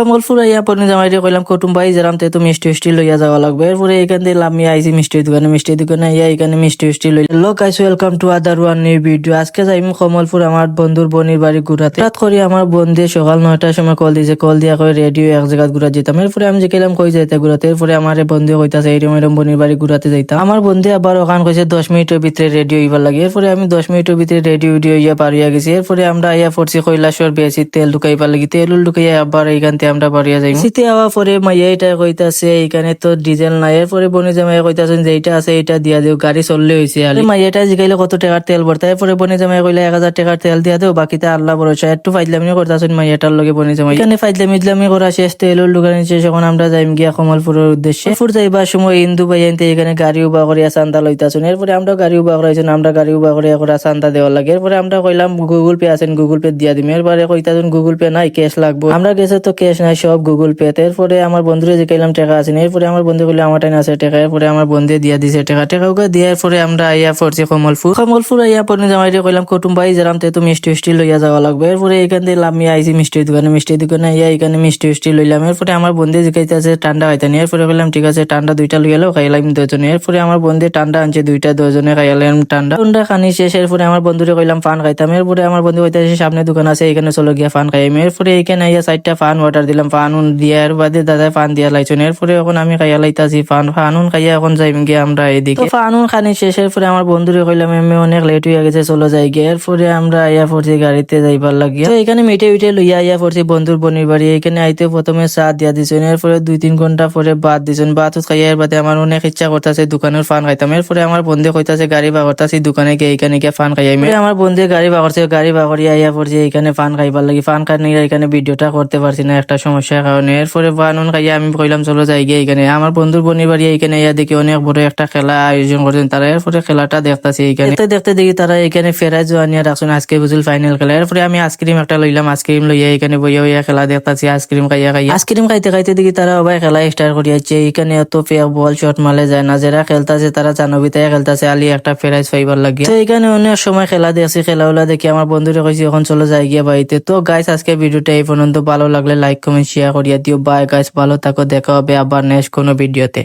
কমলপুর আইয়া পরে জামাইরে কইলাম কুটুম ভাই যেরাম তে তো মিষ্টি মিষ্টি লইয়া যাওয়া লাগবে। এরপরে এখান থেকে আমি আইছি মিষ্টির দোকানে আইয়া এখানে মিষ্টি মিষ্টি লই। Hello guys, welcome to other one knew video. আজকে যাইম কমলপুর আমার বন্ধুর বোনের বাড়ি ঘুরাতে। রাত করে আমার বন্ধু সকাল 9টার সময় কল দিয়েছে, কল দিয়া কই রেডিও এক জায়গা ঘুরা যেতাম। এরপরে আমি জিজ্ঞাসলাম কই যাইতে ঘুরাতে। এরপরে আমার বন্ধু কইতাছে এরম এরম বোনের বাড়ি ঘুরাতে যাইতাম। আমার বন্ধু আবার ওখান কইছে 10 মিনিটের ভিতরে রেডিও হইবার লাগে। এরপরে আমি 10 মিনিটের ভিতরে রেডিও ইয়া পারিয়া গেছি। এরপরে আমরা আইয়া পড়ছি কৈলাসর বেশি তেল ঢুকাইবার লাগি। তেল ঢুকাইয়া আবার এইখান থেকে আমরা বাড়িয়া যাই। শীতে হওয়া পরে মাইয়া এটা কইতাছে এইখানে তো ডিজেল নাই। এরপরে বনি জামাই কইতাছেন যে এইটা আছে এইটা দিয়া দিও, গাড়ি চললে হয়েছে। আর মাইয়াটা জিগাইলে কত টাকার তেল ভরতা। এরপরে বনি জামাই কইলে 1000 টাকার তেল দিয়া দেও, বাকিতে আল্লাহ ভরসা। একটু ফাইজলামি করতেছেন মাইয়াটার লগে বনি জামাই। এখানে ফাইজলামি করা শেষ, তেলের দোকানে শেষ। এখন আমরা যাইম গিয়া কমলপুরের উদ্দেশ্যে। এরপর যাইবার সময় ইন্দু ভাই আনতে এখানে গাড়ি উবা করিয়া চান্দা লইতাছেন। এরপরে আমরা গাড়ি উবা করাইছেন, আমরা গাড়ি উবা করিয়া চান্দা দেওয়া লাগে। এরপরে আমরা কইলাম গুগল পে আছেন, গুগল পে দিয়া দিম। এরপরে কইতাছেন গুগল পে নাই, ক্যাশ লাগবো। আমরা গেছে তো ক্যাশ নাই, সব গুগল পে। এরপরে আমার বন্ধুরে জিজ্ঞাসলাম টাকা আছে। এরপরে আমার বন্ধু কইলে আমার টাইম আছে টাকা। এরপরে আমার বন্ধু দিয়া দিছে টাকা দেওয়ার পরে আমরা আইয়া পড়ছি কমলপুর আইয়া পরে জামাইরে কইলাম কুটুম ভাই যেরাম তে তো মিষ্টি মিষ্টি লইয়া যাওয়া লাগবে। এরপরে এখান থেকে আমি আইছি মিষ্টির দোকানে আইয়া এখানে মিষ্টি মিষ্টি লইলাম। এরপরে আমার বন্ধু জিজ্ঞাসা ঠান্ডা হইতানি। এরপরে কইলাম ঠিক আছে ঠান্ডা 2টা লইয়ালো, খাইলাম 2 জনে। এরপরে আমার বন্ধু ঠান্ডা আনছে 2টা, 2 জনে খাইলাম ঠান্ডা খানি শেষ। এরপরে আমার বন্ধুরে কইলাম পান খাইতাম। এরপরে আমার বন্ধু কইতাছে সামনে দোকান আছে, এখানে চলো গিয়া পান খাইম। এরপরে এখানে আইয়া 4টা পান অর্ডার দিলাম। পান দিয়ার বাদে দাদা পান দিয়া লাইছেন। এরপরে এখন আমি খাইয়া লাইতাছি পানুন খাইয়া এখন যাইম গিয়া আমরা এদিকে। পানুন খানি শেষের পরে আমার বন্ধুরে কইলাম এমনি অনেক লেট হইয়া গেছে, চলো যাই গিয়া। এরপরে আমরা আইয়া পড়ছি গাড়িতে যাইবার লাগিয়া। তো এখানে মিটে লইয়া আইয়া পড়ছি বন্ধুর বোনের বাড়ি। এখানে আইতে প্রথমে চা দিয়া দিছেন। এরপরে 2-3 ঘন্টা পরে ভাত দিছেন। ভাত খাইয়ার বাদে আমার অনেক ইচ্ছা করতেছে দোকানের পান খাইতাম। এরপরে আমার বন্ধু কইতাছে গাড়ি বাগরতাছি দোকানে গিয়ে এখানে গিয়ে পান খাইয়াই। আমার বন্ধু গাড়ি বাগরিয়া আইয়া পড়ছি এখানে পান খাইবার লাগি। পান খাই নিয়ে এখানে ভিডিওটা করতে পারছি না একটা সমস্যার কারণে। এরপরে পানুন খাইয়া আমি কইলাম চলো যাই গিয়ে এখানে। আমার বন্ধুর বোনের বাড়ি এখানে ইয়া দেখি অনেক বড় একটা খেলা আয়োজন করছেন তারা। এরপরে খেলাটা দেখতেছি এখানে দেখতে দেখি তারা এখানে ফেরাজ আনিয়া রাখছেন আজকে বুঝল ফাইনাল খেলা। এরপরে আমি আইসক্রিম একটা লইলাম, আইসক্রিম লইয়া এখানে বইয়া খেলা দেখতেছি। আইসক্রিম খাইতে দেখি তারা সবাই খেলা স্টার্ট করিয়াছে। এখানে এত ফেক বল শট মালে যায় না, যারা খেলতেছে তারা জানবিতায় খেলতেছে আলি একটা ফেরাইজ পাইবার লাগিয়া। তো এখানে অনেক সময় খেলা দেখছি, খেলাগুলা দেখি আমার বন্ধুরা কইছি এখন চলো যাই গিয়া বাড়িতে। তো গাইস আজকে ভিডিওটা এই পর্যন্ত, ভালো লাগলে লাইক কমেন্ট শেয়ার করিয়া দিও। বাই গাইস, ভালো থাকো, দেখা হবে আবার নেক্সট কোনো ভিডিওতে।